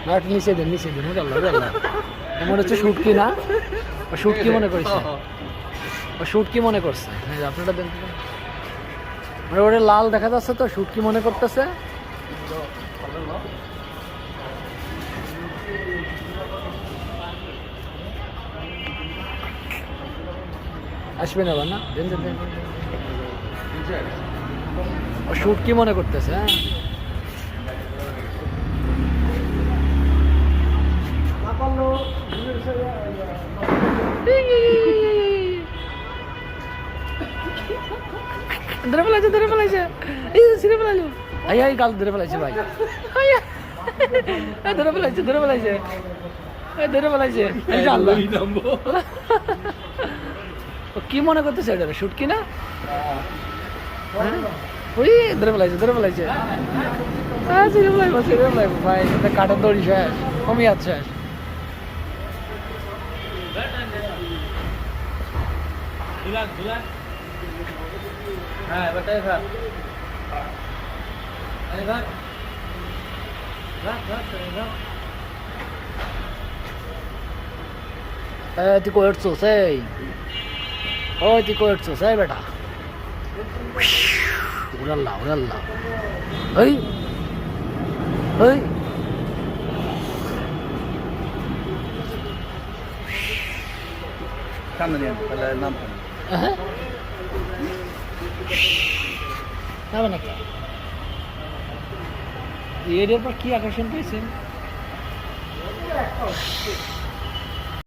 না একটু নিচে দেন ওরে আল্লাহ মনে হচ্ছে শুটকি না, ও শুটকি মনে করছে, ও শুটকি মনে করছে। হ্যাঁ আপনারা দেন মানে ওটা লাল দেখা যাচ্ছে তো শুটকি মনে করতেছে। আসবেন আবার না, দেন ও শুটকি মনে করতেছে। হ্যাঁ ধরে ফেলাইছে এই ছিঁড়ে ফেলাইলো, আই গাল ধরে ফেলাইছে ভাই, ধরে ফেলাইছে এই আল্লাহ। ও কি মনে করতেছে এটা শুটকি না? ওই ধরে ফেলাইছে ছিঁড়ে ফেলাইবো ভাই, কাঠের দড়ি শেষ, কমই আছে। হ্যাঁ এবারটাই ভাত তুই করছোস এই, ওই তুই করছোস এই বেটা, উড়াল্লা ওই সামনে নিয়ে তাহলে নাম যাবে না কে এর পর কি আকর্ষণ পেয়েছেন?